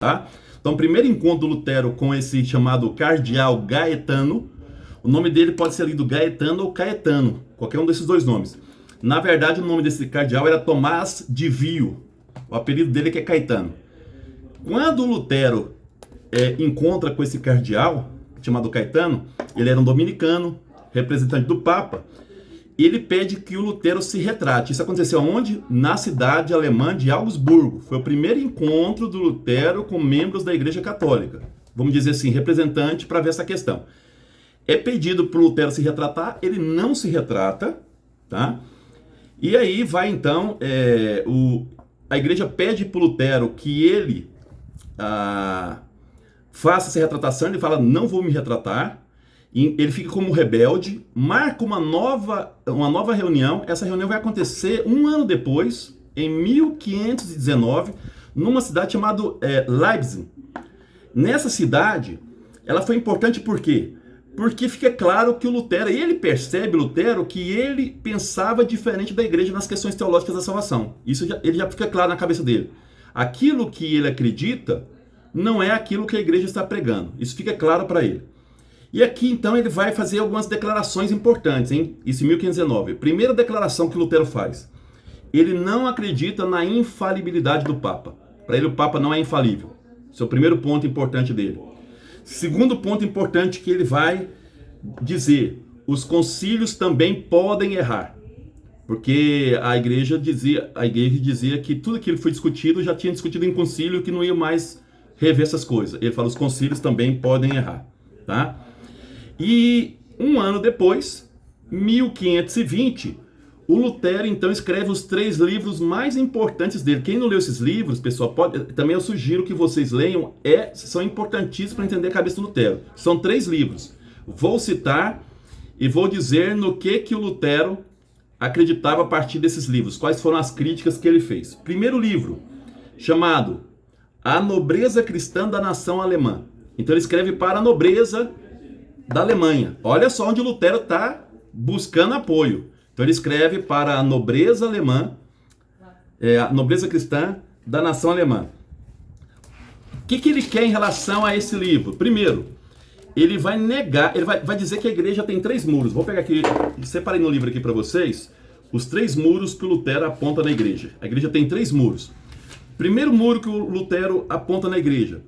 tá? Então, o primeiro encontro do Lutero com esse chamado cardeal Gaetano, o nome dele pode ser lido Gaetano ou Caetano, qualquer um desses dois nomes. Na verdade, o nome desse cardeal era Tomás de Vio, o apelido dele é que é Caetano. Quando o Lutero encontra com esse cardeal, chamado Caetano, ele era um dominicano, representante do Papa, e ele pede que o Lutero se retrate. Isso aconteceu onde? Na cidade alemã de Augsburgo. Foi o primeiro encontro do Lutero com membros da Igreja Católica. Vamos dizer assim, representante para ver essa questão. É pedido para o Lutero se retratar, ele não se retrata, tá? E aí vai então, a igreja pede para o Lutero que ele faça essa retratação, ele fala, não vou me retratar, e ele fica como rebelde, marca uma nova reunião, essa reunião vai acontecer um ano depois, em 1519, numa cidade chamada Leipzig. Nessa cidade, ela foi importante por quê? Porque fica claro que o Lutero, ele percebe, Lutero, que ele pensava diferente da igreja nas questões teológicas da salvação. Isso ele já fica claro na cabeça dele. Aquilo que ele acredita não é aquilo que a igreja está pregando. Isso fica claro para ele. E aqui, então, ele vai fazer algumas declarações importantes, hein? Isso em 1519. Primeira declaração que Lutero faz. Ele não acredita na infalibilidade do Papa. Para ele, o Papa não é infalível. Esse é o primeiro ponto importante dele. Segundo ponto importante que ele vai dizer, os concílios também podem errar, porque a igreja dizia que tudo aquilo que foi discutido já tinha discutido em concílio, que não ia mais rever essas coisas. Ele fala, os concílios também podem errar, tá? E um ano depois, 1520, o Lutero então escreve os 3 livros mais importantes dele. Quem não leu esses livros, pessoal, também eu sugiro que vocês leiam, são importantíssimos para entender a cabeça do Lutero. São 3 livros. Vou citar e vou dizer no que o Lutero acreditava a partir desses livros, quais foram as críticas que ele fez. Primeiro livro, chamado A Nobreza Cristã da Nação Alemã. Então ele escreve para a nobreza da Alemanha. Olha só onde o Lutero está buscando apoio. Então ele escreve para a nobreza alemã, a nobreza cristã da nação alemã. O que ele quer em relação a esse livro? Primeiro, ele vai negar, ele vai dizer que a igreja tem 3 muros. Vou pegar aqui, separei no livro aqui para vocês, os 3 muros que o Lutero aponta na igreja. A igreja tem 3 muros. Primeiro muro que o Lutero aponta na igreja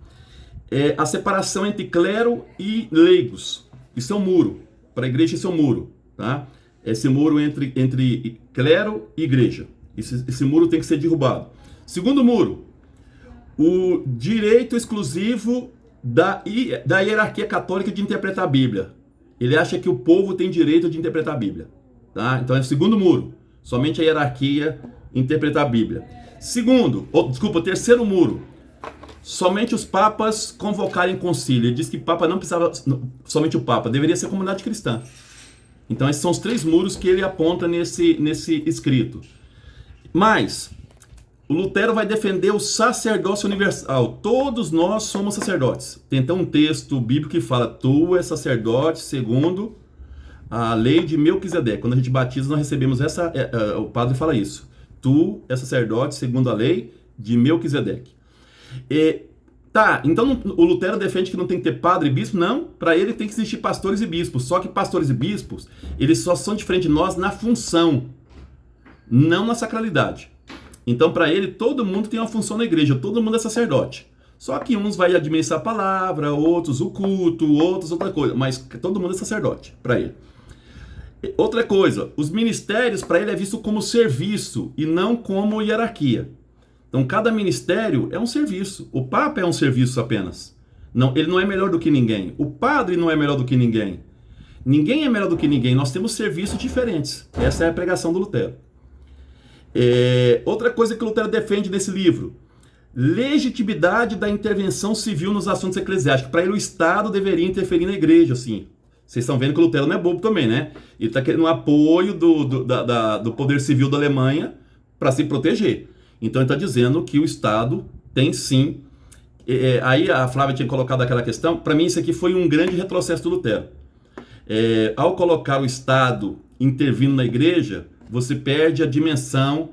é a separação entre clero e leigos. Isso é um muro. Para a igreja isso é um muro, tá? Esse muro entre clero e igreja. Esse muro tem que ser derrubado. Segundo muro, o direito exclusivo da hierarquia católica de interpretar a Bíblia. Ele acha que o povo tem direito de interpretar a Bíblia. Tá? Então é o segundo muro. Somente a hierarquia interpretar a Bíblia. Terceiro muro. Somente os papas convocarem concílio. Ele diz que Papa não precisava, somente o Papa, deveria ser a comunidade cristã. Então esses são os 3 muros que ele aponta nesse escrito. Mas o Lutero vai defender o sacerdócio universal. Todos nós somos sacerdotes. Tem então um texto bíblico que fala, tu és sacerdote segundo a lei de Melquisedeque. Quando a gente batiza, nós recebemos o padre fala isso. Tu és sacerdote segundo a lei de Melquisedeque. Então o Lutero defende que não tem que ter padre e bispo? Não, para ele tem que existir pastores e bispos. Só que pastores e bispos, eles só são diferentes de nós na função, não na sacralidade. Então para ele, todo mundo tem uma função na igreja, todo mundo é sacerdote. Só que uns vai administrar a palavra, outros o culto, outros outra coisa, mas todo mundo é sacerdote para ele. Outra coisa, os ministérios para ele é visto como serviço e não como hierarquia. Então, cada ministério é um serviço. O Papa é um serviço apenas. Não, ele não é melhor do que ninguém. O padre não é melhor do que ninguém. Ninguém é melhor do que ninguém. Nós temos serviços diferentes. Essa é a pregação do Lutero. Outra coisa que o Lutero defende nesse livro. Legitimidade da intervenção civil nos assuntos eclesiásticos. Para ele, o Estado deveria interferir na igreja, assim. Vocês estão vendo que o Lutero não é bobo também, né? Ele está querendo o apoio do poder civil da Alemanha para se proteger. Então ele está dizendo que o Estado tem sim. Aí a Flávia tinha colocado aquela questão. Para mim isso aqui foi um grande retrocesso do Lutero. Ao colocar o Estado intervindo na igreja, você perde a dimensão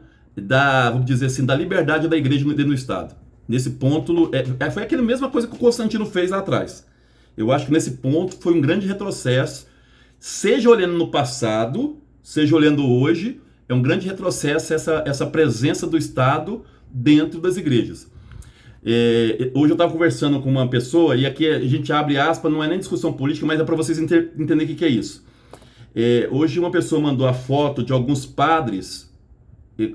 vamos dizer assim, da liberdade da igreja dentro do Estado. Nesse ponto, foi aquela mesma coisa que o Constantino fez lá atrás. Eu acho que nesse ponto foi um grande retrocesso, seja olhando no passado, seja olhando hoje, é um grande retrocesso essa presença do Estado dentro das igrejas. Hoje eu estava conversando com uma pessoa, e aqui a gente abre aspas, não é nem discussão política, mas é para vocês entenderem o que é isso. Hoje uma pessoa mandou a foto de alguns padres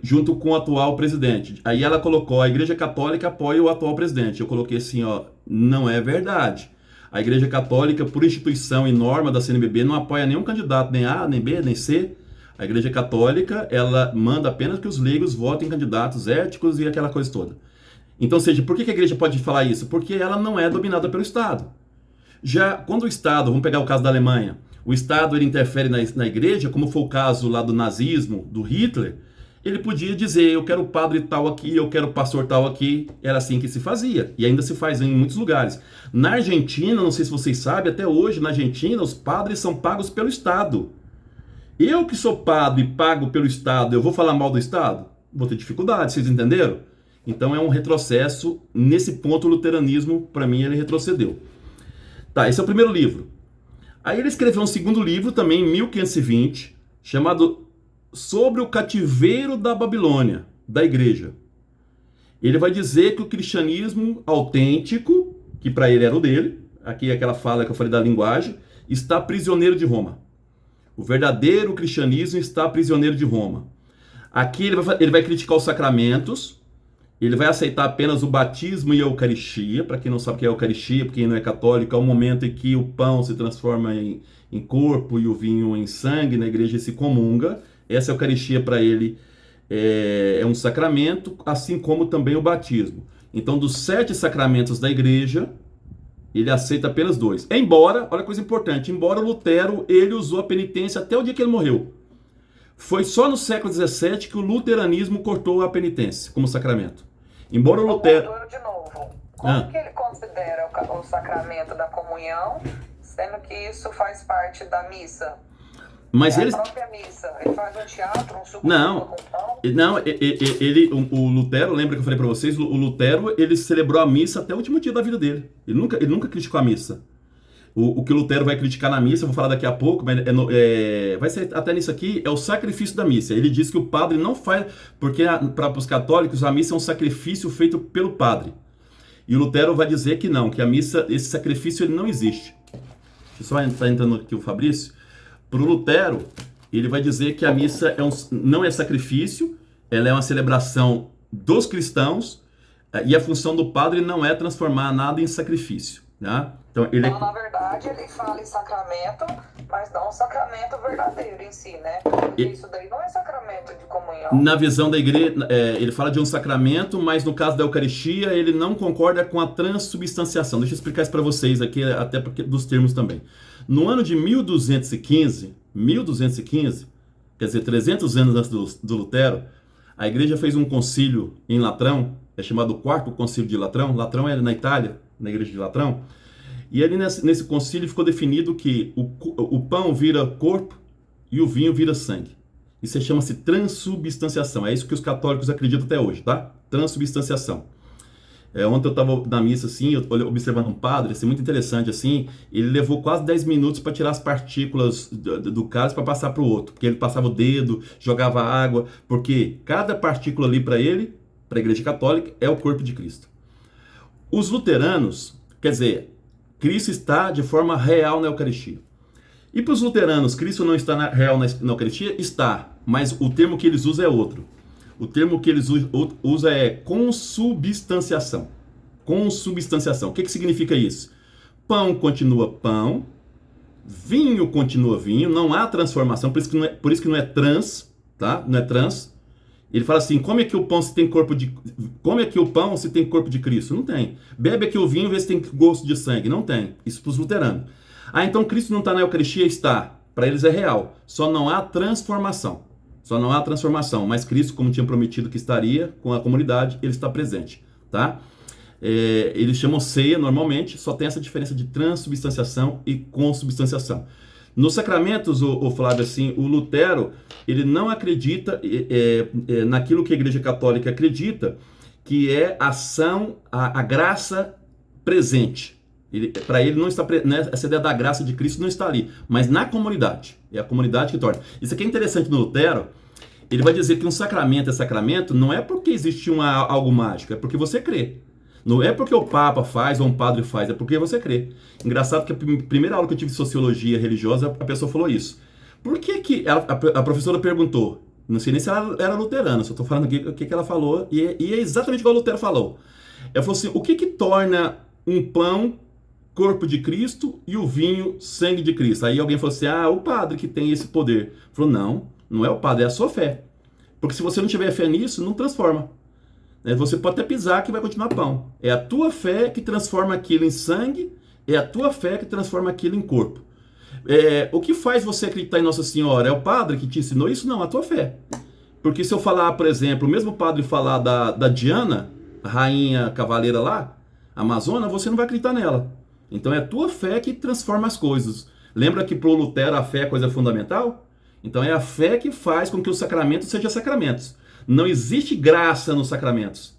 junto com o atual presidente. Aí ela colocou, a Igreja Católica apoia o atual presidente. Eu coloquei assim, ó, não é verdade. A Igreja Católica, por instituição e norma da CNBB, não apoia nenhum candidato, nem A, nem B, nem C. A Igreja Católica, ela manda apenas que os leigos votem em candidatos éticos e aquela coisa toda. Então, seja, por que a igreja pode falar isso? Porque ela não é dominada pelo Estado. Já quando o Estado, vamos pegar o caso da Alemanha, o Estado ele interfere na igreja, como foi o caso lá do nazismo, do Hitler, ele podia dizer, eu quero o padre tal aqui, eu quero o pastor tal aqui. Era assim que se fazia, e ainda se faz em muitos lugares. Na Argentina, não sei se vocês sabem, até hoje na Argentina, os padres são pagos pelo Estado. Eu que sou padre e pago pelo Estado, eu vou falar mal do Estado? Vou ter dificuldade, vocês entenderam? Então é um retrocesso. Nesse ponto o luteranismo, para mim, ele retrocedeu. Tá, esse é o primeiro livro. Aí ele escreveu um segundo livro, também em 1520, chamado Sobre o Cativeiro da Babilônia, da Igreja. Ele vai dizer que o cristianismo autêntico, que para ele era o dele, aqui é aquela fala que eu falei da linguagem, está prisioneiro de Roma. O verdadeiro cristianismo está prisioneiro de Roma. Aqui ele vai criticar os sacramentos, ele vai aceitar apenas o batismo e a Eucaristia. Para quem não sabe o que é a Eucaristia, porque quem não é católico, é o momento em que o pão se transforma em corpo e o vinho em sangue, na igreja se comunga. Essa Eucaristia para ele é um sacramento, assim como também o batismo. Então, dos 7 sacramentos da igreja, ele aceita apenas 2. Embora, olha a coisa importante, embora o Lutero, ele usou a penitência até o dia que ele morreu. Foi só no século XVII que o luteranismo cortou a penitência como sacramento. Embora o Lutero... De novo, como que ele considera o sacramento da comunhão, sendo que isso faz parte da missa? Mas a própria missa, ele faz um teatro, um suco não, com pão? Não, o Lutero, lembra que eu falei para vocês, o Lutero, ele celebrou a missa até o último dia da vida dele. Ele nunca criticou a missa. O que o Lutero vai criticar na missa, eu vou falar daqui a pouco, mas vai ser até nisso aqui, é o sacrifício da missa. Ele diz que o padre não faz, porque para os católicos a missa é um sacrifício feito pelo padre. E o Lutero vai dizer que não, que a missa, esse sacrifício ele não existe. Deixa eu só estar entrando aqui o Fabrício. Para o Lutero, ele vai dizer que a missa não é sacrifício, ela é uma celebração dos cristãos, e a função do padre não é transformar nada em sacrifício. Né? Então, na verdade, ele fala em sacramento, mas não um sacramento verdadeiro em si, né? Porque isso daí não é sacramento de comunhão. Na visão da igreja, ele fala de um sacramento, mas no caso da Eucaristia, ele não concorda com a transubstanciação. Deixa eu explicar isso para vocês aqui, até porque dos termos também. No ano de 1215, quer dizer, 300 anos antes do Lutero, a igreja fez um concílio em Latrão, é chamado Quarto Concílio de Latrão. Latrão é na Itália, na igreja de Latrão. E ali nesse concílio ficou definido que o pão vira corpo e o vinho vira sangue. Isso chama-se transubstanciação. É isso que os católicos acreditam até hoje, tá? Transubstanciação. Ontem eu estava na missa, assim, observando um padre, assim, muito interessante, assim, ele levou quase 10 minutos para tirar as partículas do cálice para passar para o outro, porque ele passava o dedo, jogava água, porque cada partícula ali para ele, para a igreja católica, é o corpo de Cristo. Os luteranos, quer dizer, Cristo está de forma real na Eucaristia. E para os luteranos, Cristo não está real na Eucaristia? Está, mas o termo que eles usam é outro. O termo que eles usam é consubstanciação. Consubstanciação. O que significa isso? Pão continua pão, vinho continua vinho, não há transformação, por isso que não é trans, tá? Não é trans. Ele fala assim, come aqui o pão se tem corpo de Cristo. Não tem. Bebe aqui o vinho, vê se tem gosto de sangue. Não tem. Isso para os luteranos. Então Cristo não está na Eucaristia? Está. Para eles é real. Só não há transformação. Mas Cristo, como tinha prometido que estaria com a comunidade, ele está presente, tá? Eles chamam ceia normalmente, só tem essa diferença de transubstanciação e consubstanciação. Nos sacramentos, o Flávio, assim, o Lutero, ele não acredita naquilo que a Igreja Católica acredita, que é ação, a graça presente. Para ele não está, né, essa ideia da graça de Cristo não está ali, mas na comunidade. É a comunidade que torna. Isso aqui é interessante no Lutero. Ele vai dizer que um sacramento é sacramento não é porque existe algo mágico, é porque você crê. Não é porque o Papa faz ou um padre faz, é porque você crê. Engraçado que a primeira aula que eu tive de sociologia religiosa, a pessoa falou isso. Por que a professora perguntou? Não sei nem se ela era luterana, só estou falando aqui o que ela falou, e é exatamente igual o Lutero falou. Ela falou assim, o que torna um pão corpo de Cristo e o vinho sangue de Cristo? Aí alguém falou assim, o padre que tem esse poder. Falou, não é o padre, é a sua fé. Porque se você não tiver fé nisso, não transforma. Você pode até pisar que vai continuar pão. É a tua fé que transforma aquilo em sangue, é a tua fé que transforma aquilo em corpo. O que faz você acreditar em Nossa Senhora? É o padre que te ensinou isso? Não, a tua fé. Porque se eu falar, por exemplo, o mesmo padre falar da Diana, a rainha cavaleira lá, amazona, você não vai acreditar nela. Então é a tua fé que transforma as coisas. Lembra que para o Lutero a fé é coisa fundamental? Então é a fé que faz com que os sacramentos sejam sacramentos. Não existe graça nos sacramentos,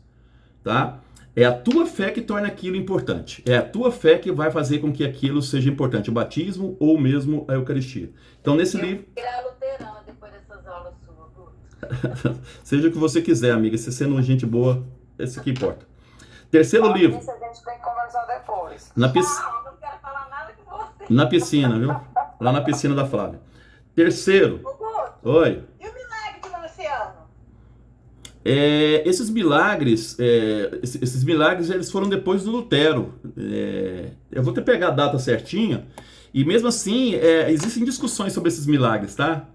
tá? É a tua fé que torna aquilo importante. É a tua fé que vai fazer com que aquilo seja importante, o batismo ou mesmo a Eucaristia. Então nesse livro... Eu vou virar luterana depois dessas aulas suas. Seja o que você quiser, amiga. Se sendo gente boa, esse que importa. Terceiro livro. Isso a gente tem que conversar depois. Não quero falar nada com você. Na piscina, viu? Lá na piscina da Flávia. Terceiro. Oi. E o milagre de Lanciano? Esses milagres eles foram depois do Lutero. Eu vou ter que pegar a data certinha. E mesmo assim, existem discussões sobre esses milagres, tá?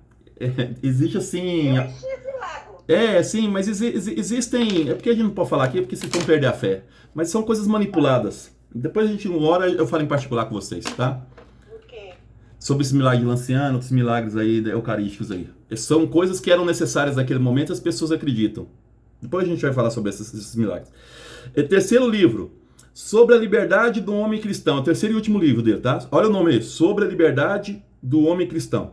Existe assim... Eu enchi esse lago. Sim, mas existem... É porque a gente não pode falar aqui, porque vocês vão perder a fé. Mas são coisas manipuladas. Depois a gente, uma hora, eu falo em particular com vocês, tá? Sobre esse milagre de Lanciano, esses milagres aí eucarísticos aí. São coisas que eram necessárias naquele momento e as pessoas acreditam. Depois a gente vai falar sobre esses milagres. Terceiro livro, Sobre a Liberdade do Homem Cristão. É o terceiro e último livro dele, tá? Olha o nome aí, Sobre a Liberdade do Homem Cristão.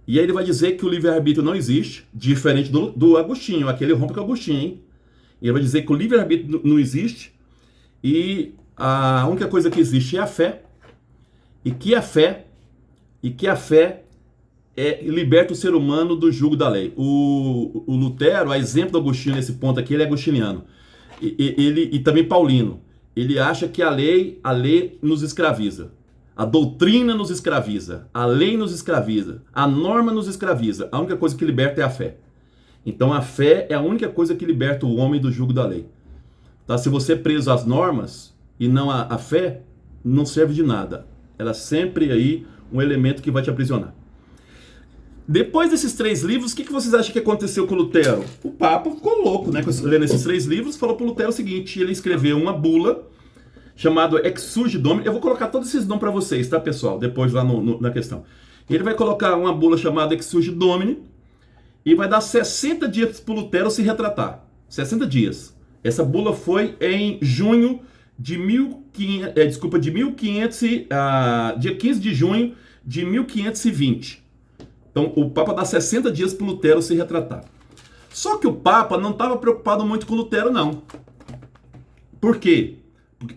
E aí ele vai dizer que o livre-arbítrio não existe, diferente do Agostinho, aquele rompe com o Agostinho, hein? E ele vai dizer que o livre-arbítrio não existe e a única coisa que existe é a fé. E que a fé liberta o ser humano do jugo da lei. O Lutero, a exemplo do Agostinho nesse ponto aqui, ele é agostiniano. E também paulino. Ele acha que a lei nos escraviza. A doutrina nos escraviza. A lei nos escraviza. A norma nos escraviza. A única coisa que liberta é a fé. Então a fé é a única coisa que liberta o homem do jugo da lei. Tá? Se você é preso às normas e não à fé, não serve de nada. Ela é sempre aí um elemento que vai te aprisionar. Depois desses 3 livros, o que vocês acham que aconteceu com o Lutero? O Papa ficou louco, né? Lendo esses 3 livros, falou para o Lutero o seguinte: ele escreveu uma bula chamada Exsurge Domini. Eu vou colocar todos esses nomes para vocês, tá, pessoal? Depois lá na questão. Ele vai colocar uma bula chamada Exsurge Domini e vai dar 60 dias para o Lutero se retratar. 60 dias. Essa bula foi em junho de 1500, dia 15 de junho de 1520. Então, o Papa dá 60 dias para o Lutero se retratar. Só que o Papa não estava preocupado muito com o Lutero, não. Por quê?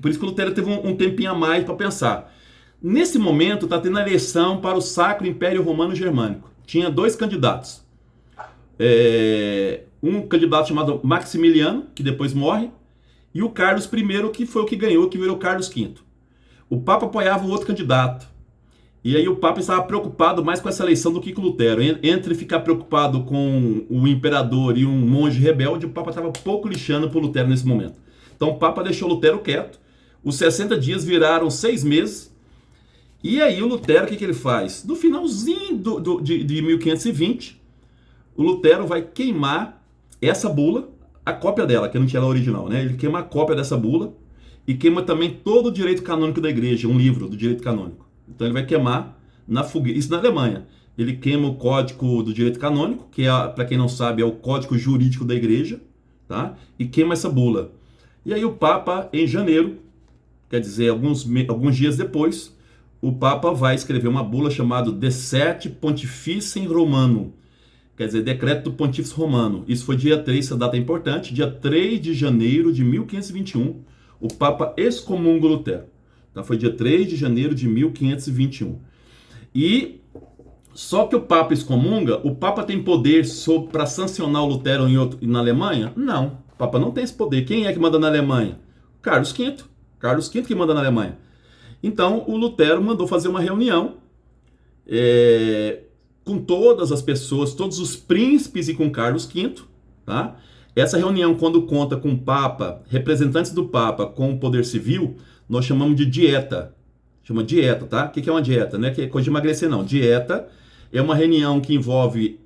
Por isso que o Lutero teve um tempinho a mais para pensar. Nesse momento, está tendo a eleição para o Sacro Império Romano Germânico. Tinha 2 candidatos. Um candidato chamado Maximiliano, que depois morre, e o Carlos I, que foi o que ganhou, que virou Carlos V. O Papa apoiava o outro candidato. E aí o Papa estava preocupado mais com essa eleição do que com o Lutero. Entre ficar preocupado com o imperador e um monge rebelde, o Papa estava pouco lixando para o Lutero nesse momento. Então o Papa deixou o Lutero quieto. Os 60 dias viraram 6 meses. E aí o Lutero, o que ele faz? No finalzinho de 1520, o Lutero vai queimar essa bula, a cópia dela, que não tinha ela original, né? Ele queima a cópia dessa bula e queima também todo o direito canônico da igreja, um livro do direito canônico. Então ele vai queimar na fogueira, isso na Alemanha. Ele queima o código do direito canônico, que para quem não sabe, é o código jurídico da igreja, tá? E queima essa bula. E aí o Papa, em janeiro, quer dizer, alguns dias depois, o Papa vai escrever uma bula chamada Decet Pontificem Romanum. quer dizer, decreto do Pontífice Romano. Isso foi dia 3, essa data é importante, dia 3 de janeiro de 1521, o Papa excomunga Lutero. Então foi dia 3 de janeiro de 1521. E só que o Papa excomunga, o Papa tem poder para sancionar o Lutero na Alemanha? Não, o Papa não tem esse poder. Quem é que manda na Alemanha? Carlos V. Carlos V que manda na Alemanha. Então o Lutero mandou fazer uma reunião com todas as pessoas, todos os príncipes e com Carlos V, tá? Essa reunião, quando conta com o Papa, representantes do Papa com o poder civil, nós chamamos de dieta. Chama dieta, tá? O que é uma dieta? Não é que é coisa de emagrecer, não. Dieta é uma reunião que envolve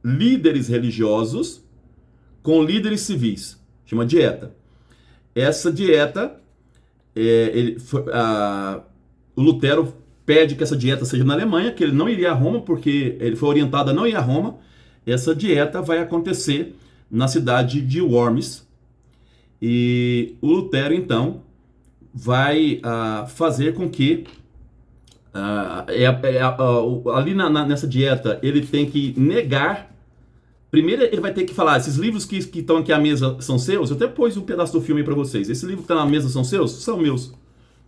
líderes religiosos com líderes civis. Chama dieta. Essa dieta, o Lutero pede que essa dieta seja na Alemanha, que ele não iria a Roma, porque ele foi orientado a não ir a Roma. Essa dieta vai acontecer na cidade de Worms. E o Lutero, então, vai fazer com que ali nessa dieta ele tem que negar. Primeiro ele vai ter que falar, esses livros que estão aqui à mesa são seus. Eu até pus um pedaço do filme para vocês. Esse livro que está na mesa são seus? São meus,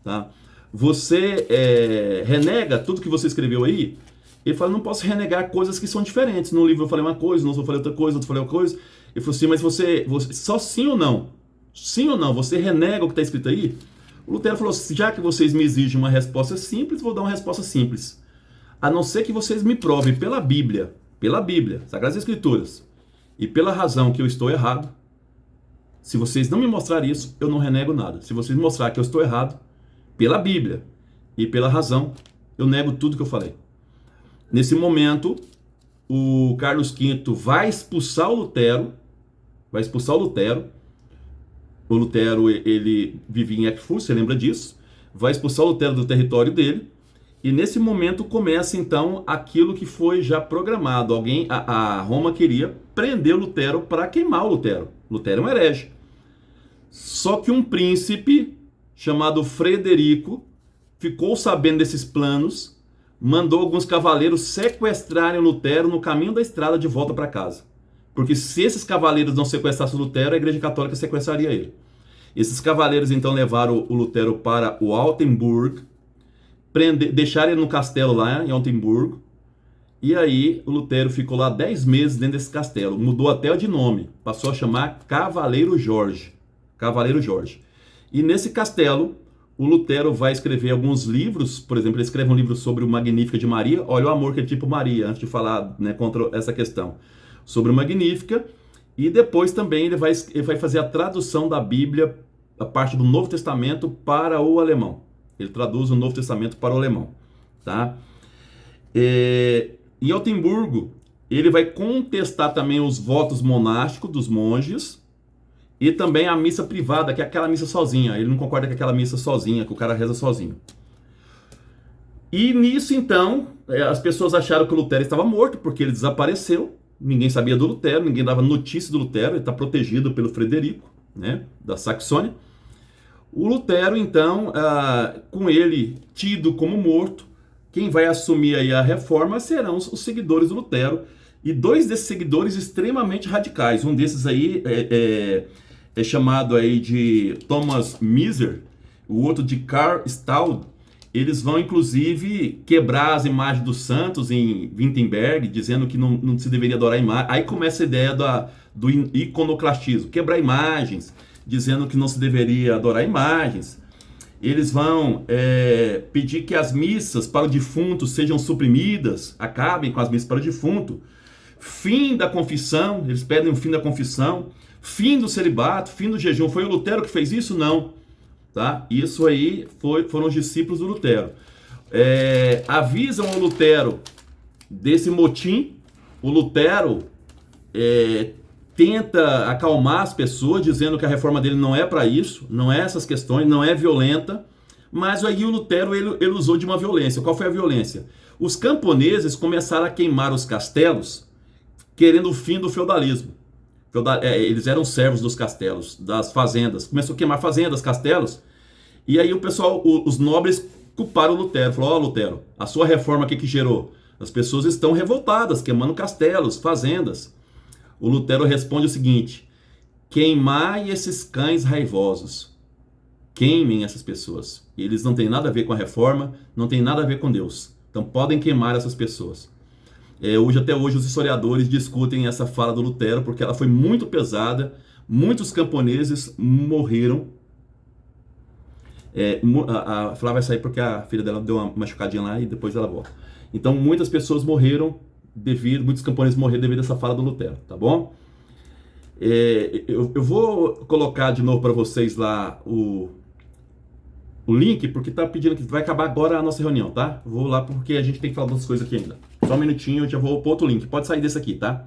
tá? Você renega tudo que você escreveu aí? Ele fala, não posso renegar coisas que são diferentes. No livro eu falei uma coisa, no outro eu falei outra coisa, outro eu falei outra coisa. Ele falou assim, mas você só sim ou não? Sim ou não? Você renega o que está escrito aí? O Lutero falou, já que vocês me exigem uma resposta simples, vou dar uma resposta simples. A não ser que vocês me provem pela Bíblia, Sagradas Escrituras, e pela razão que eu estou errado. Se vocês não me mostrarem isso, eu não renego nada. Se vocês me mostrarem que eu estou errado, pela Bíblia e pela razão, eu nego tudo que eu falei. Nesse momento, o Carlos V vai expulsar o Lutero. O Lutero, ele vivia em Erfurt, você lembra disso? Vai expulsar o Lutero do território dele. E nesse momento começa então aquilo que foi já programado. A Roma queria prender o Lutero para queimar o Lutero. Lutero é um herege. Só que um príncipe chamado Frederico ficou sabendo desses planos, mandou alguns cavaleiros sequestrarem o Lutero no caminho da estrada de volta para casa. Porque se esses cavaleiros não sequestrassem o Lutero, a Igreja Católica sequestraria ele. Esses cavaleiros então levaram o Lutero para o Altenburg, deixaram ele no castelo lá em Altenburg, e aí o Lutero ficou lá 10 meses dentro desse castelo, mudou até de nome, passou a chamar Cavaleiro Jorge. E nesse castelo, o Lutero vai escrever alguns livros, por exemplo, ele escreve um livro sobre o Magnífica de Maria, olha o amor que é tipo Maria, antes de falar, né, contra essa questão, sobre o Magnífica, e depois também ele vai fazer a tradução da Bíblia, a parte do Novo Testamento para o alemão. Ele traduz o Novo Testamento para o alemão, tá? Em Altenburgo, ele vai contestar também os votos monásticos dos monges e também a missa privada, que é aquela missa sozinha. Ele não concorda com aquela missa sozinha, que o cara reza sozinho. E nisso, então, as pessoas acharam que o Lutero estava morto, porque ele desapareceu. Ninguém sabia do Lutero, ninguém dava notícia do Lutero. Ele está protegido pelo Frederico, né, da Saxônia. O Lutero, então, com ele tido como morto, quem vai assumir aí a reforma serão os seguidores do Lutero. E dois desses seguidores extremamente radicais. Um desses aí é chamado aí de Thomas Miser, o outro de Karl Staud. Eles vão, inclusive, quebrar as imagens dos santos em Wittenberg, dizendo que não se deveria adorar imagem. Aí começa a ideia do iconoclastismo, quebrar imagens, dizendo que não se deveria adorar imagens. Eles vão pedir que as missas para o defunto sejam suprimidas, acabem com as missas para o defunto. Fim da confissão, eles pedem o fim da confissão. Fim do celibato, fim do jejum. Foi o Lutero que fez isso? Não. Tá? Isso aí foram os discípulos do Lutero. Avisam o Lutero desse motim. O Lutero tenta acalmar as pessoas, dizendo que a reforma dele não é para isso, não é essas questões, não é violenta. Mas aí o Lutero ele usou de uma violência. Qual foi a violência? Os camponeses começaram a queimar os castelos, querendo o fim do feudalismo. Eles eram servos dos castelos, das fazendas. Começou a queimar fazendas, castelos. E aí o pessoal, os nobres, culparam o Lutero. Falou, Lutero, a sua reforma, o que gerou? As pessoas estão revoltadas, queimando castelos, fazendas. O Lutero responde o seguinte: queimai esses cães raivosos. Queimem essas pessoas. Eles não têm nada a ver com a reforma, não têm nada a ver com Deus. Então podem queimar essas pessoas. Até hoje os historiadores discutem essa fala do Lutero, porque ela foi muito pesada. Muitos camponeses morreram. A Flávia vai sair porque a filha dela deu uma machucadinha lá e depois ela volta. Então muitas pessoas morreram muitos camponeses morreram devido a essa fala do Lutero, tá bom? Eu vou colocar de novo para vocês lá o link, porque tá pedindo que vai acabar agora a nossa reunião, tá? Vou lá porque a gente tem que falar das coisas aqui ainda. Só um minutinho, eu já vou para outro link. Pode sair desse aqui, tá?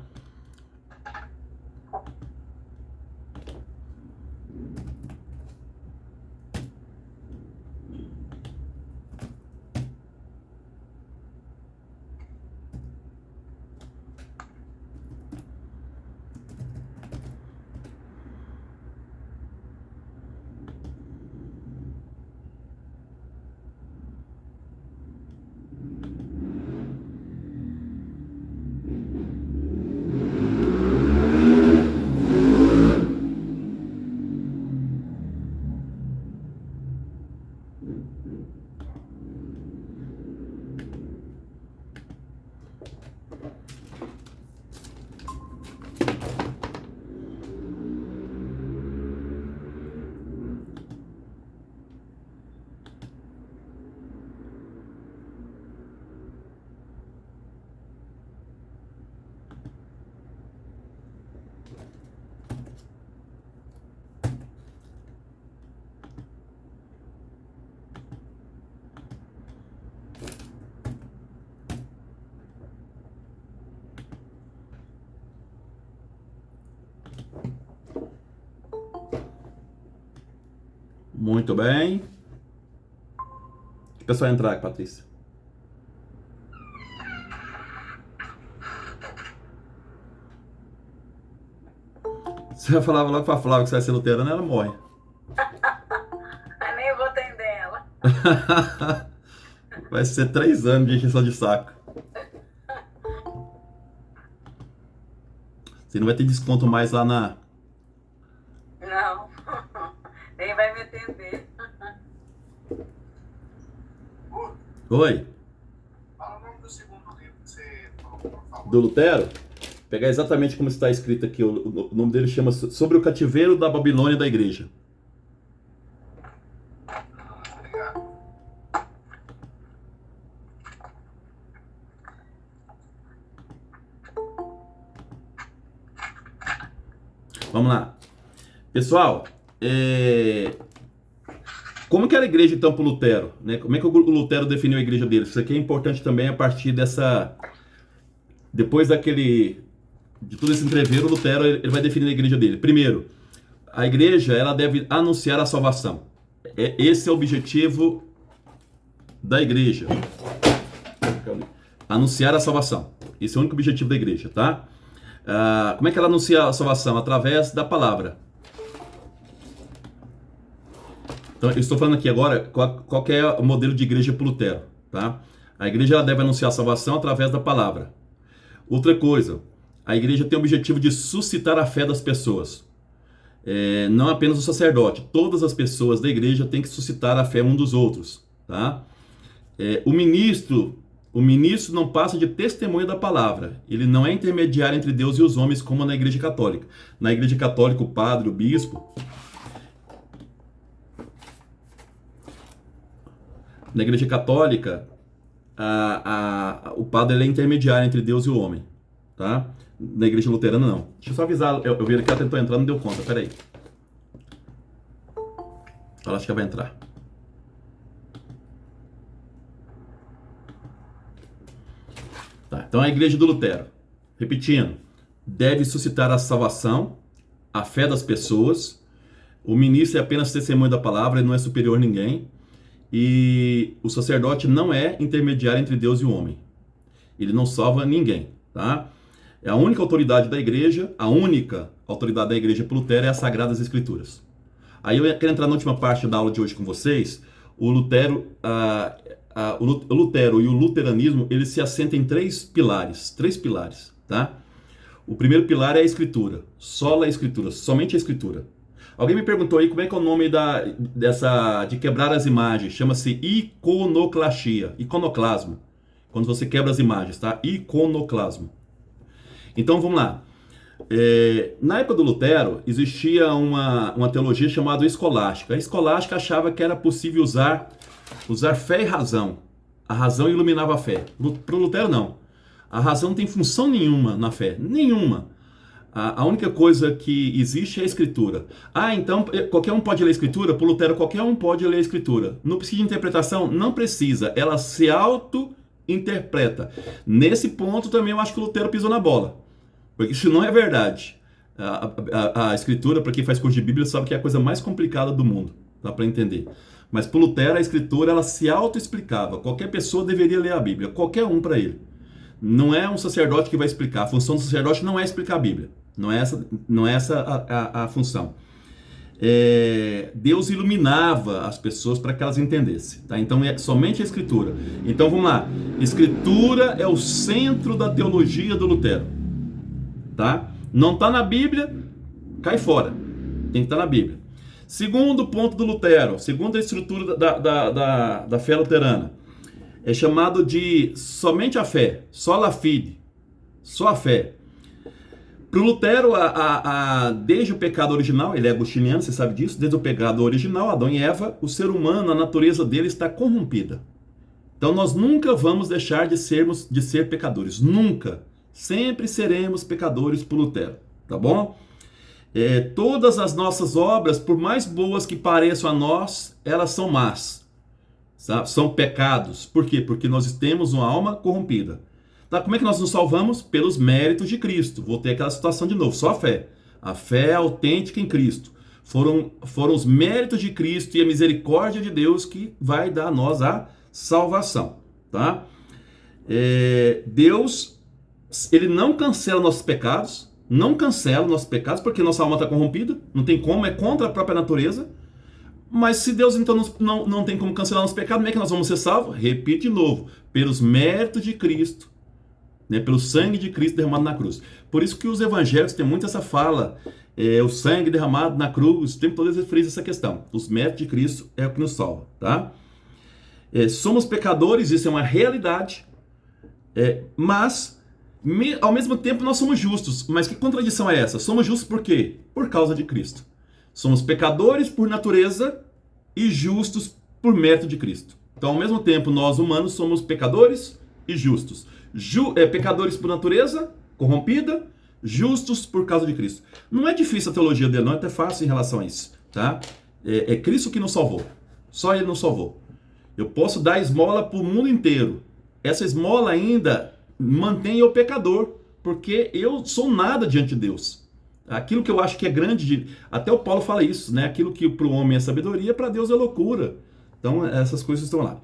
Muito bem. Deixa o pessoal entrar aqui, Patrícia. Você já falava logo pra Flávia que você vai ser luterana, ela morre. Nem eu vou atender ela. Vai ser 3 anos de encheção de saco. Você não vai ter desconto mais lá na... Não, nem vai me atender. Oi? Fala o nome do segundo livro que você falou, por favor. Do Lutero? Pegar exatamente como está escrito aqui. O nome dele chama Sobre o Cativeiro da Babilônia da Igreja. Obrigado. Vamos lá. Pessoal, como que era a igreja então para o Lutero? Né? Como é que o Lutero definiu a igreja dele? Isso aqui é importante também a partir dessa... Depois de todo esse entreveiro, o Lutero ele vai definir a igreja dele. Primeiro, a igreja ela deve anunciar a salvação. Esse é o objetivo da igreja. Anunciar a salvação. Esse é o único objetivo da igreja, tá? Como é que ela anuncia a salvação? Através da palavra. Então, eu estou falando aqui agora qual que é o modelo de igreja para Lutero, tá? A igreja ela deve anunciar a salvação através da palavra. Outra coisa, a igreja tem o objetivo de suscitar a fé das pessoas. Não apenas o sacerdote, todas as pessoas da igreja têm que suscitar a fé um dos outros, tá? O ministro não passa de testemunho da palavra. Ele não é intermediário entre Deus e os homens, como na igreja católica. Na igreja católica, o padre, o bispo... Na igreja católica, o padre ele é intermediário entre Deus e o homem, tá? Na igreja luterana, não. Deixa eu só avisar, eu vi que ela tentou entrar, não deu conta, peraí. Ela acha que vai entrar. Tá, então a igreja do Lutero, repetindo, deve suscitar a salvação, a fé das pessoas. O ministro é apenas testemunho da palavra, ele não é superior a ninguém. E o sacerdote não é intermediário entre Deus e o homem. Ele não salva ninguém, tá? A única autoridade da igreja, para Lutero é as Sagradas Escrituras. Aí eu quero entrar na última parte da aula de hoje com vocês. O Lutero, o Lutero e o luteranismo, eles se assentam em três pilares, tá? O primeiro pilar é a escritura, sola escritura, somente a escritura. Alguém me perguntou aí como é que é o nome de quebrar as imagens, chama-se iconoclastia, iconoclasmo, quando você quebra as imagens, tá? Iconoclasmo. Então vamos lá. Na época do Lutero, existia uma teologia chamada escolástica. A escolástica achava que era possível usar fé e razão. A razão iluminava a fé. Para o Lutero, não. A razão não tem função nenhuma na fé. Nenhuma. A única coisa que existe é a escritura. Então qualquer um pode ler a escritura? Para o Lutero, qualquer um pode ler a escritura. Não precisa de interpretação? Não precisa. Ela se auto-interpreta. Nesse ponto também eu acho que o Lutero pisou na bola. Porque isso não é verdade. A escritura, para quem faz curso de Bíblia, sabe que é a coisa mais complicada do mundo. Dá para entender. Mas para o Lutero, a escritura ela se auto-explicava. Qualquer pessoa deveria ler a Bíblia. Qualquer um para ele. Não é um sacerdote que vai explicar. A função do sacerdote não é explicar a Bíblia. Não é essa a função. Deus iluminava as pessoas para que elas entendessem. Tá? Então é somente a escritura. Então vamos lá. Escritura é o centro da teologia do Lutero. Tá? Não está na Bíblia, cai fora. Tem que estar na Bíblia. Segundo ponto do Lutero, segundo a estrutura da fé luterana, é chamado de somente a fé, sola fide, só a fé. Para o Lutero, desde o pecado original, ele é agostiniano, você sabe disso, desde o pecado original, Adão e Eva, o ser humano, a natureza dele está corrompida. Então nós nunca vamos deixar de ser pecadores, nunca. Sempre seremos pecadores por Lutero, tá bom? Todas as nossas obras, por mais boas que pareçam a nós, elas são más, sabe? São pecados. Por quê? Porque nós temos uma alma corrompida. Tá? Como é que nós nos salvamos? Pelos méritos de Cristo. Vou ter aquela situação de novo, só a fé. A fé autêntica em Cristo. Foram os méritos de Cristo e a misericórdia de Deus que vai dar a nós a salvação, tá? Deus, ele não cancela nossos pecados, porque nossa alma está corrompida, não tem como, é contra a própria natureza. Mas se Deus então não tem como cancelar nosso pecado, como é que nós vamos ser salvos? Repito de novo, pelos méritos de Cristo, né, pelo sangue de Cristo derramado na cruz. Por isso que os evangélicos têm muito essa fala, o sangue derramado na cruz, o tempo todo eles frisam essa questão. Os méritos de Cristo é o que nos salva, tá? Somos pecadores, isso é uma realidade, mas ao mesmo tempo nós somos justos. Mas que contradição é essa? Somos justos por quê? Por causa de Cristo. Somos pecadores por natureza e justos por mérito de Cristo. Então, ao mesmo tempo, nós humanos somos pecadores e justos. Pecadores por natureza, corrompida, justos por causa de Cristo. Não é difícil a teologia dele, não é até fácil em relação a isso. Tá? É Cristo que nos salvou. Só Ele nos salvou. Eu posso dar esmola para o mundo inteiro. Essa esmola ainda mantém eu pecador, porque eu sou nada diante de Deus. Aquilo que eu acho que é grande, até o Paulo fala isso, né? Aquilo que para o homem é sabedoria, para Deus é loucura. Então, essas coisas estão lá.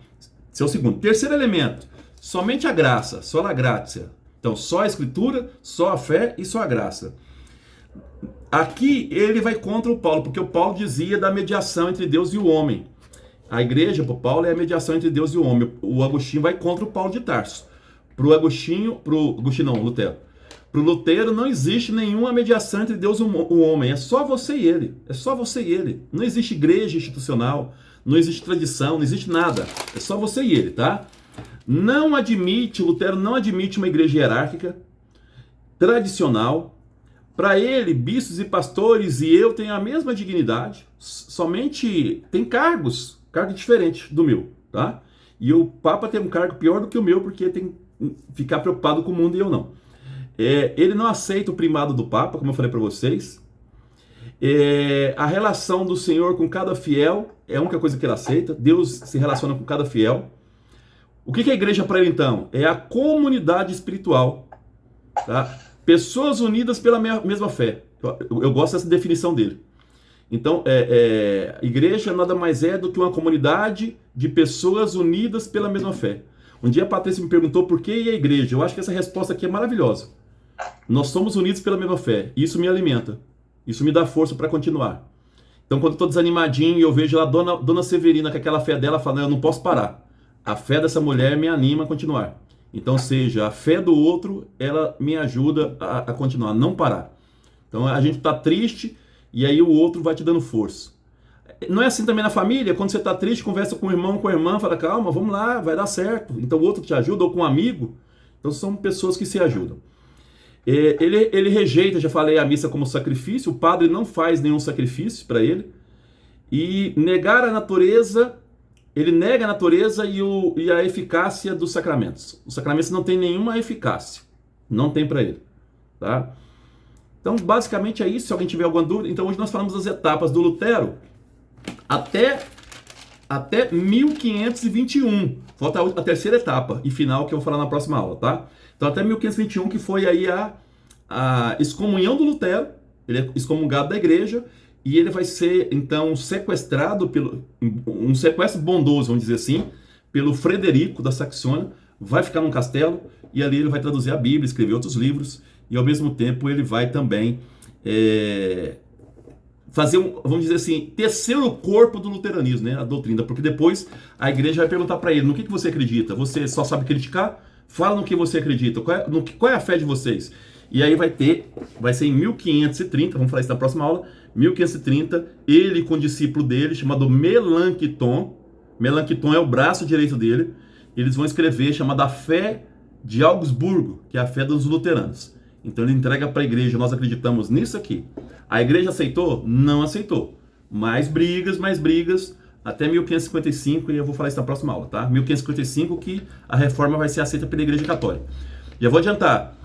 Esse é o segundo. Terceiro elemento, somente a graça, só a graça. Então, só a escritura, só a fé e só a graça. Aqui ele vai contra o Paulo, porque o Paulo dizia da mediação entre Deus e o homem. A igreja, para o Paulo, é a mediação entre Deus e o homem. O Agostinho vai contra o Paulo de Tarso. Lutero. Para o Lutero não existe nenhuma mediação entre Deus e o homem. É só você e ele. É só você e ele. Não existe igreja institucional, não existe tradição, não existe nada. É só você e ele, tá? Lutero não admite uma igreja hierárquica, tradicional. Para ele, bispos e pastores e eu têm a mesma dignidade, somente tem cargo diferente do meu, tá? E o Papa tem um cargo pior do que o meu, porque tem que ficar preocupado com o mundo e eu não. Ele não aceita o primado do Papa, como eu falei para vocês. A relação do Senhor com cada fiel é a única coisa que ele aceita. Deus se relaciona com cada fiel. O que é a igreja para ele, então? É a comunidade espiritual. Tá? Pessoas unidas pela mesma fé. Eu gosto dessa definição dele. Então, a igreja nada mais é do que uma comunidade de pessoas unidas pela mesma fé. Um dia a Patrícia me perguntou por que a igreja. Eu acho que essa resposta aqui é maravilhosa. Nós somos unidos pela mesma fé. Isso me alimenta. Isso me dá força para continuar. Então, quando eu estou desanimadinho e eu vejo lá a Dona Severina com aquela fé dela, falando, eu não posso parar. a fé dessa mulher me anima a continuar. Então, ou seja, a fé do outro, ela me ajuda a continuar, não parar. Então, a gente está triste e aí o outro vai te dando força. Não é assim também na família? Quando você está triste, conversa com o irmão, com a irmã, fala, calma, vamos lá, vai dar certo. Então, o outro te ajuda, ou com um amigo. Então, são pessoas que se ajudam. Ele rejeita, já falei, a missa como sacrifício. O padre não faz nenhum sacrifício para ele. E negar a natureza... Ele nega a natureza e a eficácia dos sacramentos. Os sacramentos não têm nenhuma eficácia. Não tem para ele. Tá? Então, basicamente é isso. Se alguém tiver alguma dúvida... Então, hoje nós falamos das etapas do Lutero até 1521. Falta a terceira etapa e final que eu vou falar na próxima aula. Tá? Então, até 1521, que foi aí a excomunhão do Lutero. Ele é excomungado da igreja. E ele vai ser, então, sequestrado, um sequestro bondoso, vamos dizer assim, pelo Frederico da Saxônia, vai ficar num castelo, e ali ele vai traduzir a Bíblia, escrever outros livros, e ao mesmo tempo ele vai também fazer, vamos dizer assim, tecer o corpo do luteranismo, né, a doutrina, porque depois a igreja vai perguntar para ele, no que você acredita? Você só sabe criticar? Fala no que você acredita, qual é a fé de vocês? E aí vai ser em 1530, vamos falar isso na próxima aula, 1530, ele com o discípulo dele, chamado Melanchthon. Melanchthon é o braço direito dele. Eles vão escrever, chamada A Fé de Augsburgo, que é a fé dos luteranos. Então ele entrega para a igreja, nós acreditamos nisso aqui. A igreja aceitou? Não aceitou. Mais brigas, até 1555, e eu vou falar isso na próxima aula, tá? 1555 que a reforma vai ser aceita pela igreja católica. E eu vou adiantar,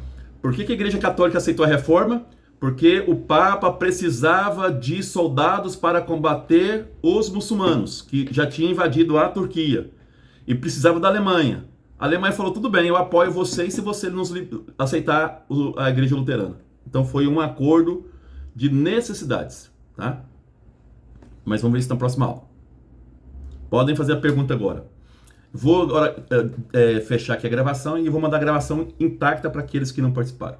por que a igreja católica aceitou a reforma? Porque o Papa precisava de soldados para combater os muçulmanos, que já tinham invadido a Turquia, e precisava da Alemanha. A Alemanha falou, tudo bem, eu apoio vocês se você nos aceitar a igreja luterana. Então foi um acordo de necessidades, tá? Mas vamos ver isso na próxima aula. Podem fazer a pergunta agora. Vou agora fechar aqui a gravação e vou mandar a gravação intacta para aqueles que não participaram.